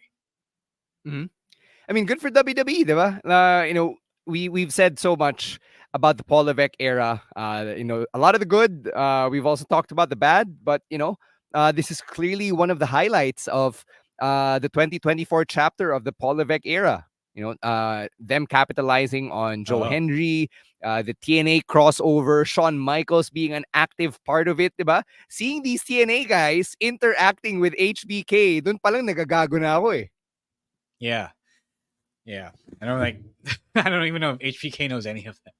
I mean, good for WWE, diba? We've said so much about the Paul Levesque era. A lot of the good. We've also talked about the bad, but this is clearly one of the highlights of the 2024 chapter of the Paul Levesque era. Them capitalizing on Joe Hendry, the TNA crossover, Shawn Michaels being an active part of it, diba? Seeing these TNA guys interacting with HBK, dun palang nagagago na ako eh. Yeah. Yeah. I don't even know if HBK knows any of them.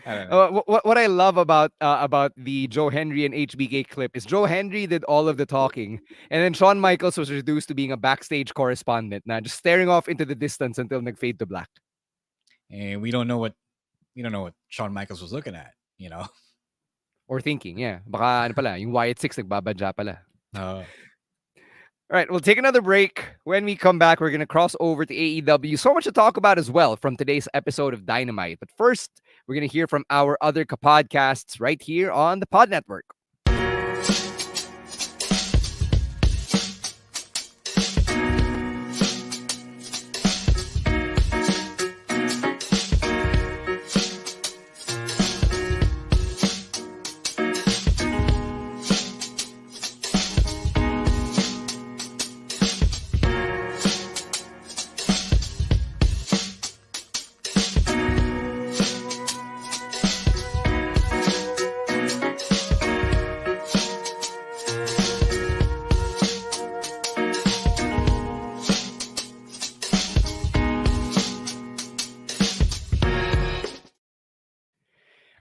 I don't know. What I love about the Joe Hendry and HBK clip is Joe Hendry did all of the talking, and then Shawn Michaels was reduced to being a backstage correspondent, just staring off into the distance until nag-fade to black. And we don't know what Shawn Michaels was looking at, or thinking. Yeah, baka ano pala, yung Wyatt Sicks nagbabadya pala. All right, we'll take another break. When we come back, we're going to cross over to AEW. So much to talk about as well from today's episode of Dynamite. But first, we're going to hear from our other podcasts right here on the Pod Network.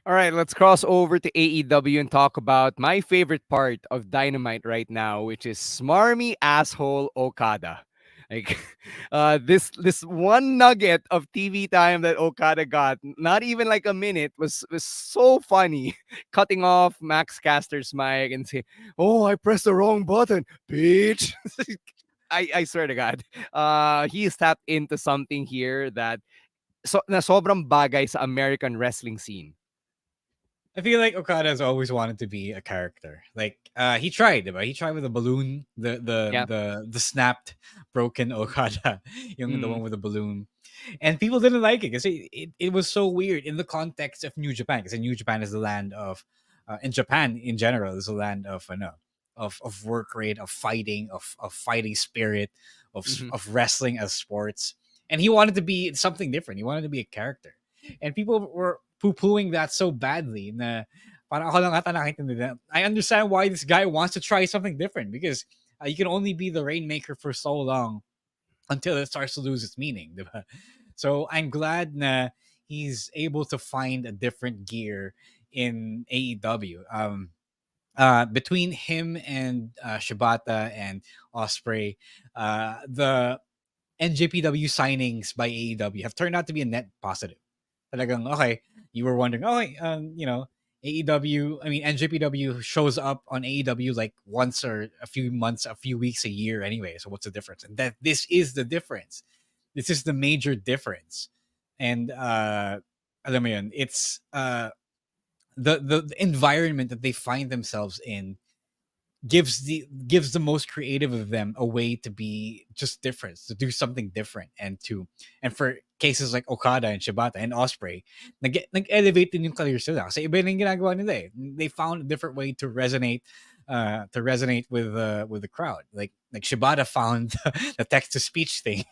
All right, let's cross over to AEW and talk about my favorite part of Dynamite right now, which is smarmy asshole Okada. Like this one nugget of TV time that Okada got, not even like a minute, was so funny. Cutting off Max Caster's mic and say, "Oh, I pressed the wrong button, bitch." I swear to God, he is tapped into something here that na sobrang bagay sa American wrestling scene. I feel like Okada has always wanted to be a character. Like he tried, right? He tried with the balloon, the snapped, broken Okada, the one with the balloon, and people didn't like it because it was so weird in the context of New Japan. Because New Japan is the land of, in Japan in general is the land of of work rate, of fighting, of fighting spirit, Mhm. of wrestling as sports. And he wanted to be something different. He wanted to be a character. And people were poo-pooing that so badly na parang ako lang ata nakaintindi. I understand why this guy wants to try something different, because you can only be the rainmaker for so long until it starts to lose its meaning. Diba? So I'm glad na he's able to find a different gear in AEW. Between him and Shibata and Osprey, the NJPW signings by AEW have turned out to be a net positive. Talagang, okay, you were wondering, AEW, I mean, NJPW shows up on AEW like once or a few months, a few weeks, a year anyway. So what's the difference? And that this is the difference. This is the major difference. And, alam mo yun, it's the environment that they find themselves in gives the most creative of them a way to be just different, to do something different, and for cases like Okada and Shibata and Osprey, nag-elevate din yung career sila kasi iba yung ginagawa nila eh. They found a different way to resonate with the crowd. Like Shibata found the text to speech thing.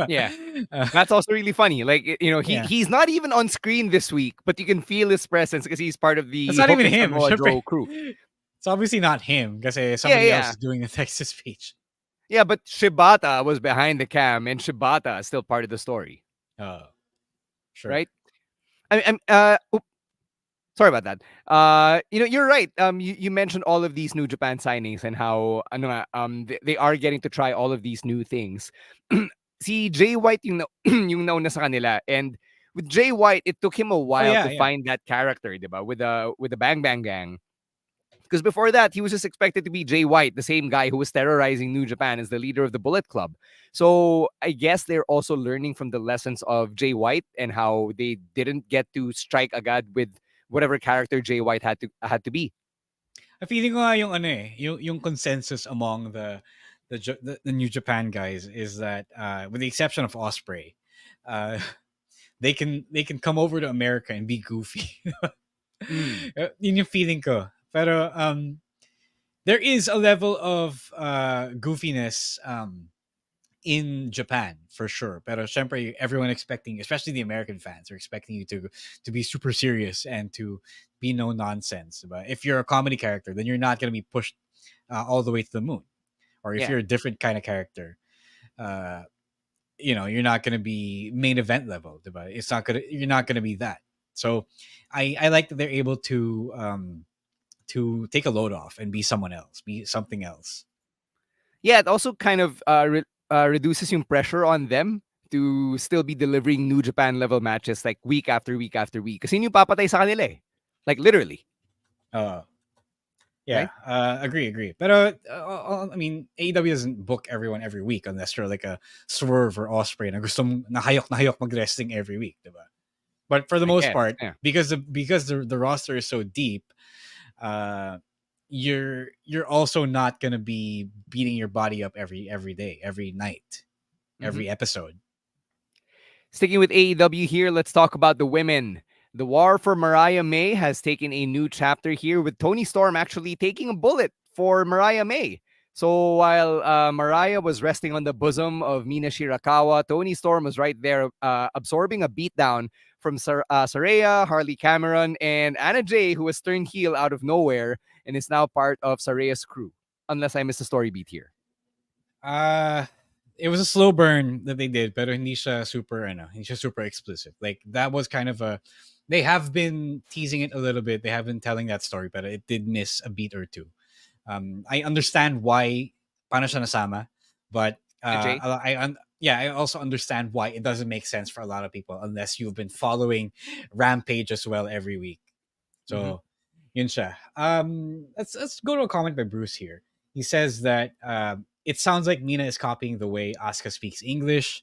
Yeah. Uh, That's also really funny. Like, yeah, he's not even on screen this week, but you can feel his presence because he's part of that's the not Hook even and him. Samoa Syempre, Joe crew. it's obviously not him because Yeah, somebody else yeah. is doing the text to speech. Yeah, but Shibata was behind the cam, and Shibata is still part of the story, Oh, sure. right? Sorry about that. You're right. You mentioned all of these New Japan signings and how ano nga, they are getting to try all of these new things. Si Jay White yung yung nauna sa kanila, and with Jay White, it took him a Oh while yeah, to yeah. find that character, diba? With the Bang Bang Gang. Because before that, he was just expected to be Jay White, the same guy who was terrorizing New Japan as the leader of the Bullet Club. So I guess they're also learning from the lessons of Jay White and how they didn't get to strike agad with whatever character Jay White had to be. I feeling ko nga yung ano eh, yung consensus among the New Japan guys is that with the exception of Osprey, uh, they can come over to America and be goofy. Mm. Yun yung feeling ko. Pero there is a level of goofiness in Japan for sure. Pero syempre everyone expecting, especially the American fans, are expecting you to be super serious and to be no nonsense. But if you're a comedy character, then you're not going to be pushed all the way to the moon. Or if Yeah. you're a different kind of character, uh, you're not going to be main event level. Diba? You're not going to be that. So I like that they're able to take a load off and be someone else, be something else. Yeah, it also kind of reduces yung pressure on them to still be delivering New Japan level matches like week after week after week. Kasi yun yung papatay sa kanila eh. Like literally. Uh, Yeah, Right? agree. But I mean, AEW doesn't book everyone every week unless you're like a Swerve or Osprey na gusto mong nahayok mag-wrestling every week, diba? But for the I most guess, part, yeah. because the roster is so deep, uh, you're also not gonna be beating your body up every day, every night, every episode. Sticking with AEW here, let's talk about the women. The war for Mariah May has taken a new chapter here with Tony Storm actually taking a bullet for Mariah May. So while Mariah was resting on the bosom of Mina Shirakawa, Tony Storm was right there absorbing a beatdown from Saraya, Harley Cameron, and Anna Jay, who was turned heel out of nowhere and is now part of Saraya's crew. Unless I missed a story beat here. It was a slow burn that they did, pero hindi siya super explicit. Like that was kind of they have been teasing it a little bit. They have been telling that story, but it did miss a beat or two. I understand why paano siya nasama, but Jay? I also understand why it doesn't make sense for a lot of people unless you've been following Rampage as well every week. So, yun siya. Let's go to a comment by Bruce here. He says that it sounds like Mina is copying the way Asuka speaks English.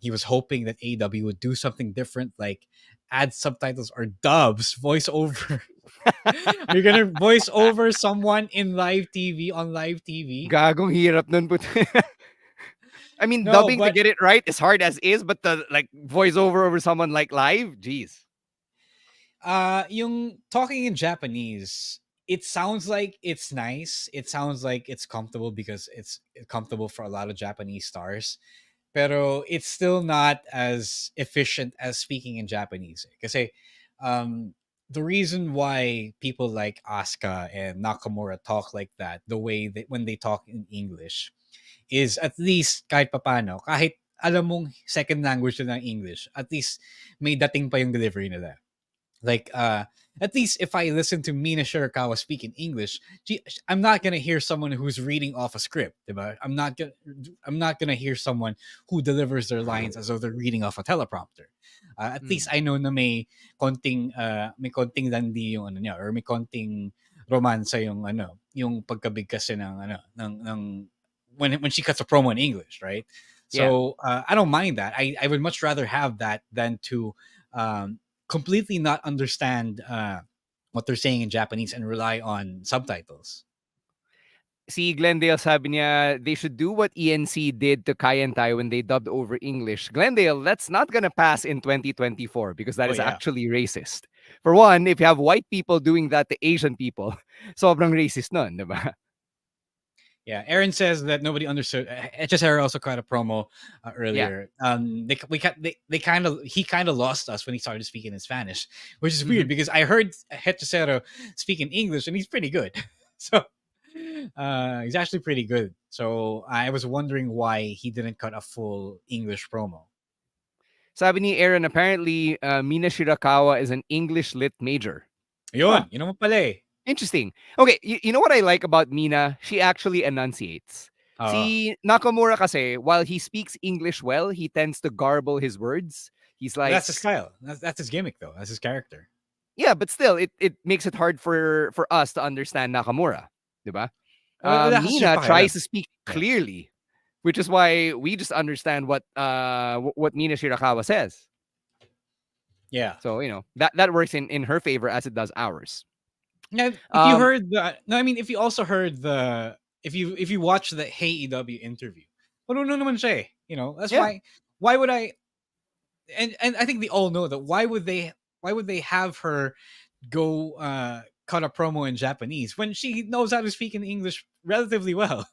He was hoping that AEW would do something different, like add subtitles or dubs, voice over. You're gonna voice over someone in live TV on live TV. Gagong hirap nun. I mean, No, dubbing to but get it right is hard as is, but the like voiceover over someone like live, jeez. yung talking in Japanese it sounds like it's nice. It sounds like it's comfortable because it's comfortable for a lot of Japanese stars. Pero it's still not as efficient as speaking in Japanese. Kasi um, the reason why people like Asuka and Nakamura talk like that, the way that when they talk in English, is at least kahit papano, kahit alam mong second language na ng English, at least may dating pa yung delivery nila. Like at least if I listen to Mina Shirakawa speak in English, I'm not gonna hear someone who's reading off a script, diba? I'm not gonna hear someone who delivers their lines as though they're reading off a teleprompter. At least I know na may konting landi yung ano niya, or may konting romansa yung ano, yung pagkabigkas ng ano ng when she cuts a promo in English, right? Yeah. So I don't mind that. I would much rather have that than to completely not understand what they're saying in Japanese and rely on subtitles. Si Glendale sabi niya, they should do what ENC did to Kai and Tai when they dubbed over English. Glendale, that's not gonna pass in 2024 because that Oh, is yeah. actually racist. For one, if you have white people doing that to Asian people, sobrang racist nun, diba? Yeah, Aaron says that nobody understood. HSR also cut a promo earlier. They kind of he kind of lost us when he started speaking in Spanish, which is weird because I heard HSR speak in English and he's pretty good. So he's actually pretty good. So I was wondering why he didn't cut a full English promo. Sabi ni Aaron, apparently, Mina Shirakawa is an English lit major. Yun, yun naman pala eh. Interesting. Okay, you know what I like about Mina? She actually enunciates. Si Nakamura kasi, while he speaks English well, he tends to garble his words. He's like... That's his style. That's his gimmick, though. That's his character. Yeah, but still, it makes it hard for us to understand Nakamura. Diba? Mina tries to speak clearly, which is why we just understand what Mina Shirakawa says. Yeah. So, you know, that works in her favor as it does ours. Now, if you heard the no, I mean, if you also heard the if you watch the Hey EW interview, no naman siya eh. You know, that's why would I? And I think they all know that. Why would they have her go cut a promo in Japanese when she knows how to speak in English relatively well?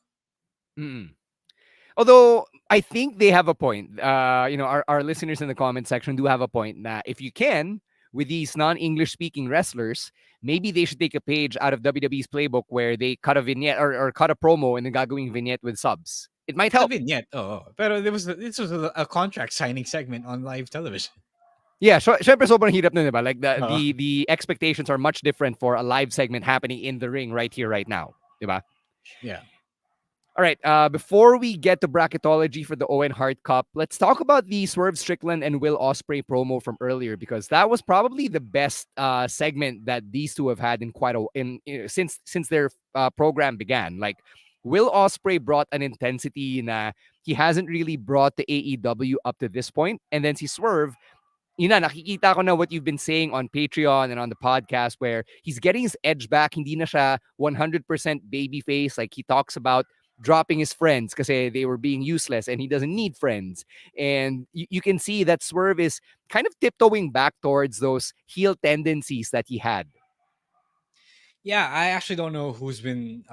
Although I think they have a point. You know, our listeners in the comment section do have a point that if you can, with these non-English speaking wrestlers, maybe they should take a page out of WWE's playbook where they cut a vignette or cut a promo and then gagawing vignette with subs. It might help. A vignette, but this was a contract signing segment on live television. Yeah, syempre sobrang hirap nun, diba? Like the expectations are much different for a live segment happening in the ring right here, right now, diba? Yeah. All right, before we get to bracketology for the Owen Hart Cup, let's talk about the Swerve Strickland and Will Ospreay promo from earlier, because that was probably the best segment that these two have had in since their program began. Like, Will Ospreay brought an intensity na he hasn't really brought the AEW up to this point, and then si Swerve, nakikita ko na what you've been saying on Patreon and on the podcast, where he's getting his edge back. Hindi na siya 100% babyface. Like, he talks about dropping his friends because they were being useless and he doesn't need friends. And you can see that Swerve is kind of tiptoeing back towards those heel tendencies that he had. Yeah, I actually don't know who's been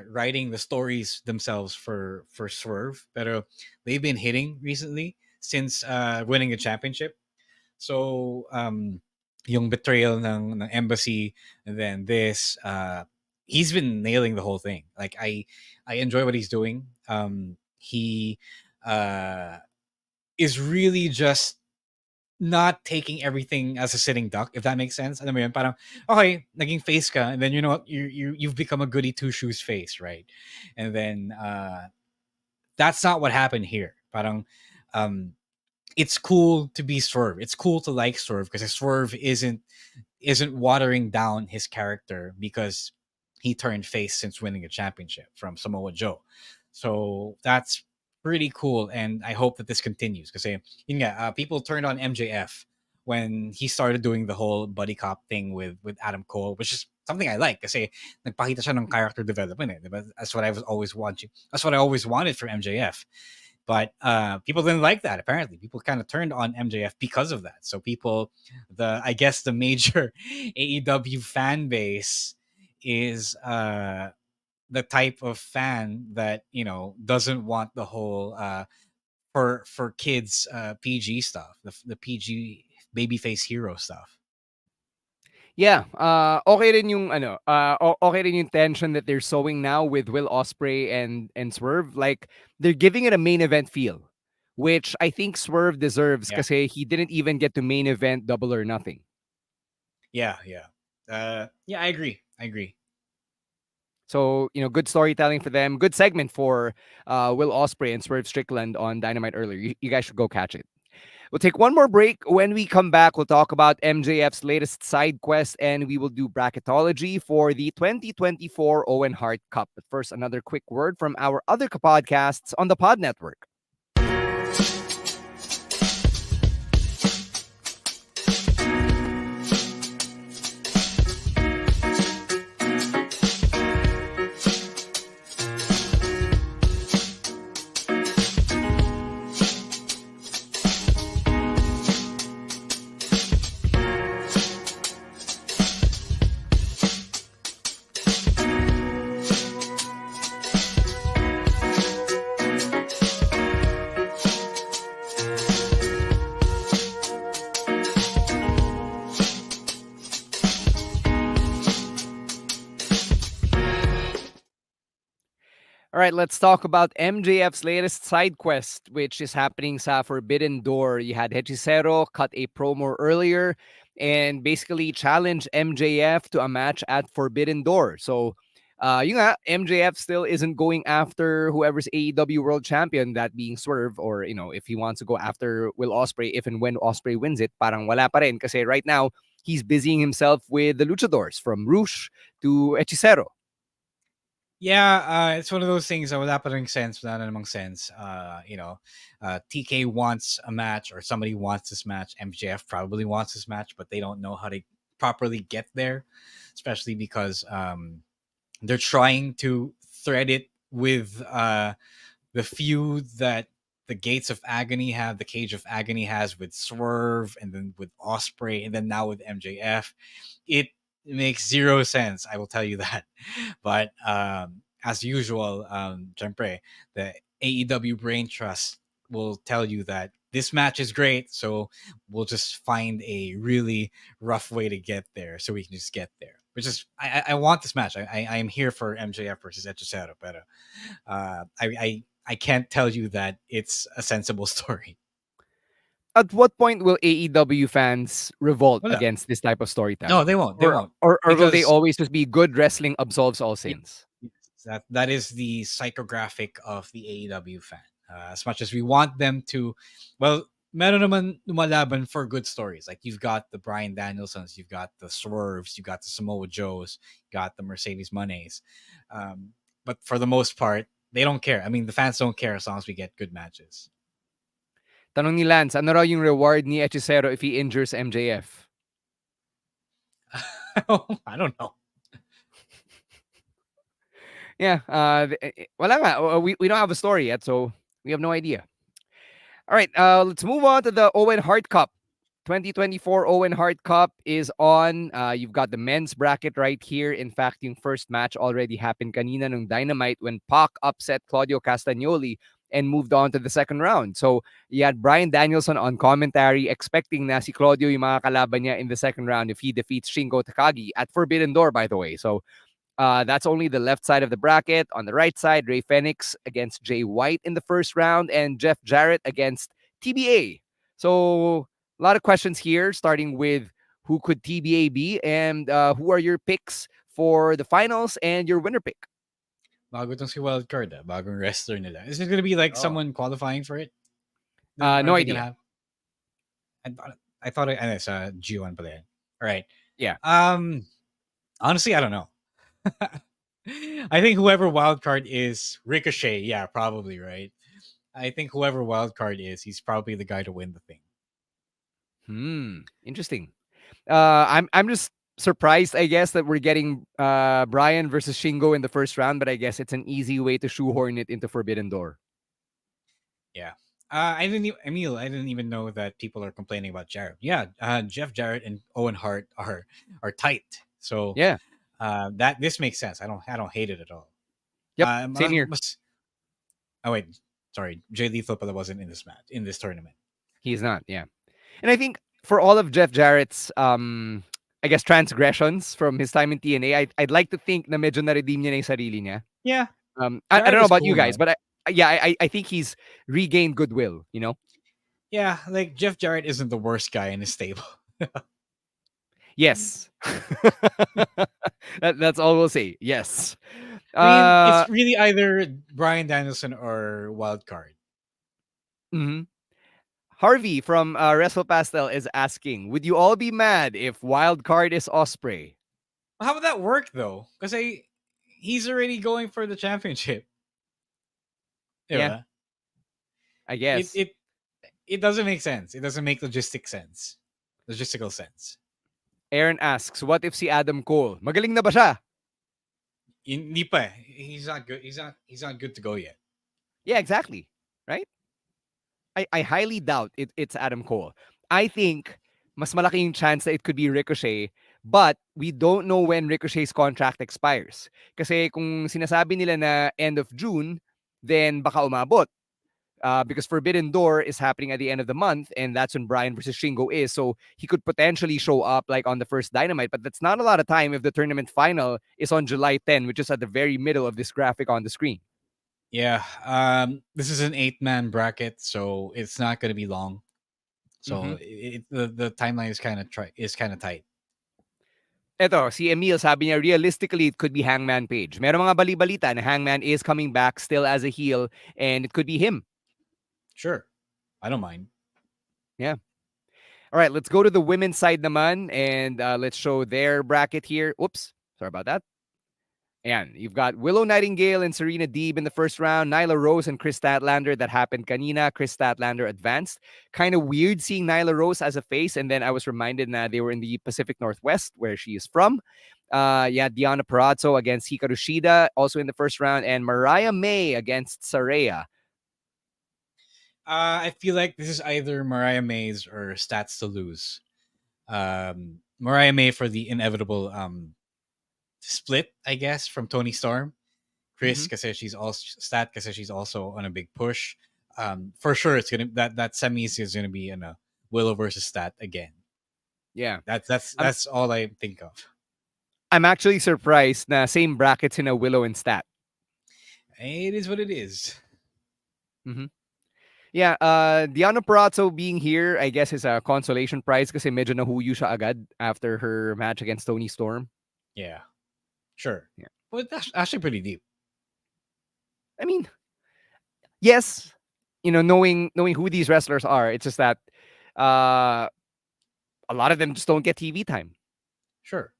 writing the stories themselves for Swerve, but they've been hitting recently since winning a championship. So yung betrayal ng embassy, and then this he's been nailing the whole thing. Like, I enjoy what he's doing. He is really just not taking everything as a sitting duck, if that makes sense. Alam mo yun, parang okay, naging face ka, and then you know what, you've become a goody two shoes face, right? And then that's not what happened here. Parang it's cool to be Swerve. It's cool to like Swerve because Swerve isn't watering down his character because he turned face since winning a championship from Samoa Joe. So that's pretty cool, and I hope that this continues because people turned on MJF when he started doing the whole buddy cop thing with Adam Cole, which is something I like kasi nagpakita siya ng character development. That's what I was always watching. That's what I always wanted from MJF. But people didn't like that. Apparently, people kind of turned on MJF because of that. So I guess the major AEW fan base is the type of fan that doesn't want the whole for kids PG stuff, the PG babyface hero stuff. Yeah, okay rin yung okay rin yung tension that they're sowing now with Will Ospreay and Swerve. Like they're giving it a main event feel, which I think Swerve deserves Yeah. because he didn't even get to main event Double or Nothing. Yeah, yeah, I agree. So, good storytelling for them. Good segment for Will Ospreay and Swerve Strickland on Dynamite earlier. You guys should go catch it. We'll take one more break. When we come back, we'll talk about MJF's latest side quest and we will do bracketology for the 2024 Owen Hart Cup. But first, another quick word from our other podcasts on the Pod Network. All right, let's talk about MJF's latest side quest, which is happening sa Forbidden Door. You had Hechicero cut a promo earlier and basically challenge MJF to a match at Forbidden Door. So, yun nga, MJF still isn't going after whoever's AEW World Champion, that being Swerve, or, if he wants to go after Will Ospreay, if and when Ospreay wins it, parang wala pa rin. Kasi right now, he's busying himself with the luchadors, from Rush to Hechicero. Yeah, it's one of those things that wala pa ring sense, wala na namang sense. TK wants a match or somebody wants this match. MJF probably wants this match, but they don't know how to properly get there, especially because they're trying to thread it with the feud that the Gates of Agony have, the Cage of Agony has with Swerve, and then with Osprey, and then now with MJF. It makes zero sense, I will tell you that. But as usual, syempre, the AEW Brain Trust will tell you that this match is great, so we'll just find a really rough way to get there so we can just get there. Which is, I want this match. I am here for MJF versus Hechicero, but I can't tell you that it's a sensible story. At what point will AEW fans revolt Wala. against this type of storytelling? No, they won't. They won't. Or will they Because- always just be good wrestling absolves all sins? That is the psychographic of the AEW fan. As much as we want them to, well, meron naman lumalaban for good stories. Like you've got the Bryan Danielsons, you've got the Swerves, you've got the Samoa Joes, you got the Mercedes Mones. But for the most part, they don't care. I mean, the fans don't care as long as we get good matches. Tanong ni Lance, ano raw yung reward ni Hechicero if he injures MJF? I don't know. Yeah, wala nga. We don't have a story yet, so we have no idea. All right, let's move on to the Owen Hart Cup. 2024 Owen Hart Cup is on. You've got the men's bracket right here. In fact, yung first match already happened kanina nung Dynamite when Pac upset Claudio Castagnoli and moved on to the second round. So, you had Bryan Danielson on commentary expecting na si Claudio yung mga kalaban niya in the second round if he defeats Shingo Takagi at Forbidden Door, by the way. So, that's only the left side of the bracket. On the right side, Rey Fenix against Jay White in the first round and Jeff Jarrett against TBA. So, a lot of questions here, starting with who could TBA be and who are your picks for the finals and your winner pick? Bago itong si Wildcard, bagong wrestler nila. Is it going to be like someone qualifying for it? No idea. I thought it's G1 pala yan. All right. Yeah. Honestly, I don't know. I think whoever wildcard is Ricochet, yeah, probably, right? I think whoever wildcard is, he's probably the guy to win the thing. Interesting. I'm just surprised, I guess, that we're getting Bryan versus Shingo in the first round, but I guess it's an easy way to shoehorn it into Forbidden Door. Yeah. I didn't even know that people are complaining about Jarrett. Yeah, Jeff Jarrett and Owen Hart are tight. So yeah, That this makes sense. I don't hate it at all. Yep, same here. Oh wait, sorry. Jay Lethal pala wasn't in this match in this tournament. He's not, yeah. And I think for all of Jeff Jarrett's I guess transgressions from his time in TNA, I'd like to think na medyo na-redeem niya na yung sarili niya. Yeah, I Jarrett don't know is about cool you guys, now. but I think he's regained goodwill, you know? Yeah, like Jeff Jarrett isn't the worst guy in his stable. Yes. That's all we'll say. Yes. I mean, it's really either Brian Danielson or Wildcard. Mhm. Harvey from Wrestle Pastel is asking, would you all be mad if wild card is Osprey? How would that work though? Because he's already going for the championship. Yeah. I guess. It doesn't make sense. It doesn't make logistical sense. Aaron asks, what if si Adam Cole? Magaling na ba siya? Hindi pa eh. He's not good. He's not good to go yet. Yeah, exactly. Right? I highly doubt it's Adam Cole. I think mas malaki yung chance that it could be Ricochet, but we don't know when Ricochet's contract expires. Kasi kung sinasabi nila na end of June, then baka umabot. Because Forbidden Door is happening at the end of the month, and that's when Bryan versus Shingo is. So he could potentially show up like on the first Dynamite, but that's not a lot of time if the tournament final is on July 10, which is at the very middle of this graphic on the screen. Yeah. This is an 8-man bracket, so it's not going to be long. So the timeline is kind of tight. Eto, si Emil sabi niya, realistically, it could be Hangman Page. Meron mga bali-balita na Hangman is coming back still as a heel, and it could be him. Sure. I don't mind. Yeah. All right, let's go to the women's side naman, and let's show their bracket here. Oops, sorry about that. And you've got Willow Nightingale and Serena Deeb in the first round, Nyla Rose and Chris Statlander. That happened kanina. Chris Statlander advanced. Kind of weird seeing Nyla Rose as a face, and then I was reminded that they were in the Pacific Northwest, where she is from. Diana Perazzo against Hikaru Shida, also in the first round, and Mariah May against Saraya. I feel like this is either Mariah May's or Stats to lose. Mariah May for the inevitable split, I guess, from Tony Storm. Chris kasi she's also on a big push. For sure, it's gonna that semis is gonna be in a Willow versus Stat again. Yeah, that's all I think of. I'm actually surprised na same brackets in a Willow and Stat. It is what it is. Yeah, Diana Perazzo being here, I guess, is a consolation prize kasi medyo nahuyo siya agad after her match against Tony Storm. Yeah, sure. Yeah, but that's actually pretty deep. I mean, yes, knowing who these wrestlers are, it's just that a lot of them just don't get TV time. Sure.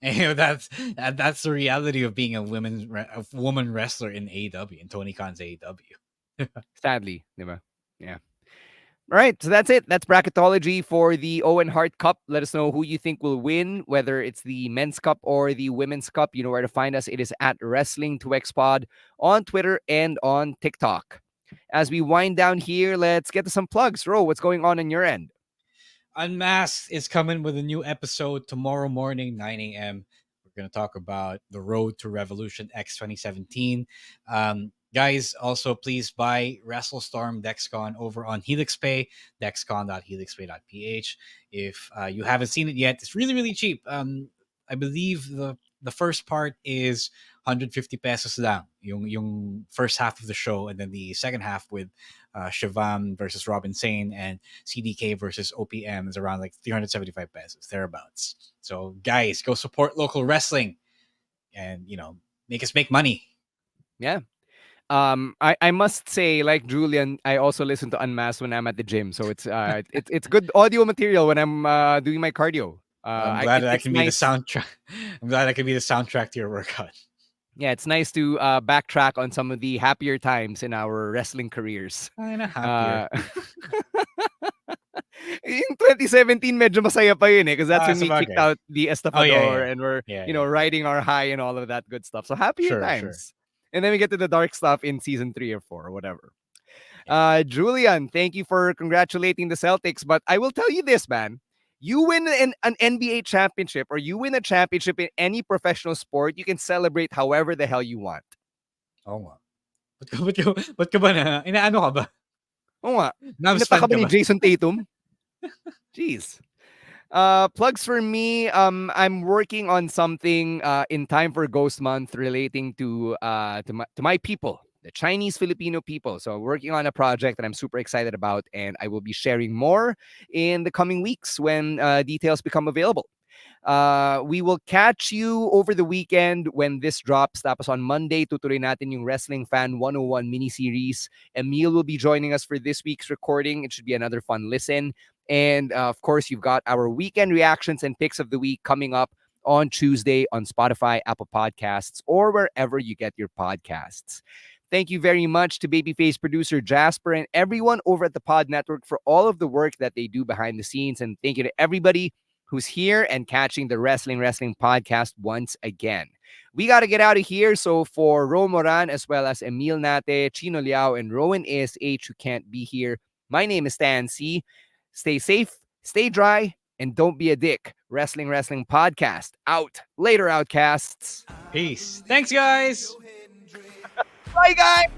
And that's the reality of being a woman wrestler in AEW, in Tony Khan's AEW. Sadly, diba? Yeah. All right, so that's it. That's bracketology for the Owen Hart Cup. Let us know who you think will win, whether it's the Men's Cup or the Women's Cup. You know where to find us. It is at Wrestling2XPod on Twitter and on TikTok. As we wind down here, let's get to some plugs. Ro, what's going on your end? Unmasked is coming with a new episode tomorrow morning, 9 a.m. We're going to talk about the road to Revolution X 2017. Guys, also please buy WrestleStorm DexCon over on HelixPay, dexcon.helixpay.ph. If you haven't seen it yet, it's really, really cheap. I believe the first part is 150 pesos lang, yung first half of the show, and then the second half with Shivam versus Robin Sane and CDK versus OPM is around like 375 pesos, thereabouts. So guys, go support local wrestling and, make us make money. Yeah. I must say, like Julian, I also listen to Unmasked when I'm at the gym, so it's it's good audio material when I'm doing my cardio. I'm glad I can be the soundtrack. I'm glad I can be the soundtrack to your workout. Yeah, it's nice to backtrack on some of the happier times in our wrestling careers. Kinda happier. In 2017, medyo masaya pa yun because that's when we sabagay. kicked out the Estafador yeah. and we're Yeah. riding our high and all of that good stuff. So happier times. Sure. And then we get to the dark stuff in season 3 or 4 or whatever. Julian, thank you for congratulating the Celtics. But I will tell you this, man. You win an NBA championship or you win a championship in any professional sport, you can celebrate however the hell you want. Oo nga. Ba't ka ba inaano ka ba? Oo nga. Navs Pinata fan ka ba ka ni ba? Jason Tatum? Jeez. Plugs for me. I'm working on something in time for Ghost Month relating to my people, the Chinese Filipino people. So working on a project that I'm super excited about, and I will be sharing more in the coming weeks when details become available. We will catch you over the weekend when this drops. Tapos on Monday, tutuloy natin yung Wrestling Fan 101 mini-series. Emil will be joining us for this week's recording. It should be another fun listen. And of course, you've got our weekend reactions and picks of the week coming up on Tuesday on Spotify, Apple Podcasts, or wherever you get your podcasts. Thank you very much to Babyface producer Jasper and everyone over at the Pod Network for all of the work that they do behind the scenes. And thank you to everybody who's here and catching the Wrestling podcast once again. We got to get out of here. So for Ro Moran, as well as Emil Nate, Chino Liao, and Rowan ASH, who can't be here, my name is Stan C. Stay safe, stay dry, and don't be a dick. Wrestling podcast. Out. Later, Outcasts. Peace. Thanks, guys. Bye, guys.